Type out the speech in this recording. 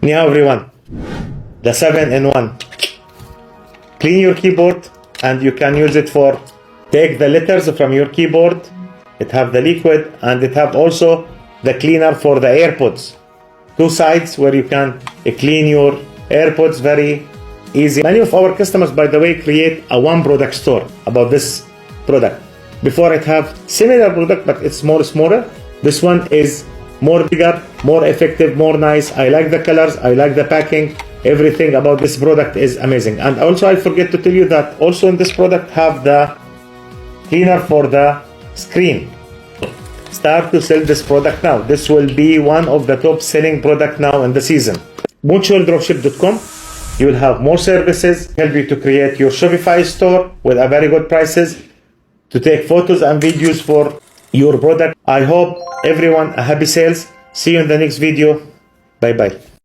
Now everyone, the 7-in-1. Clean your keyboard and you can use it for take the letters from your keyboard. It have the liquid and it have also the cleaner for the AirPods. Two sides where you can clean your AirPods very easy. Many of our customers, by the way, create a one product store about this product. Before it have similar product, but it's more smaller. This one is more bigger, more effective, more nice. I like the colors, I like the packing. Everything about this product is amazing. And also I forget to tell you that also in this product have the cleaner for the screen. Start to sell this product now. This will be one of the top selling product now in the season. mutualdropship.com. You will have more services, help you to create your Shopify store with a very good prices, to take photos and videos for your product. I hope everyone a happy sales. See you in the next video. Bye bye.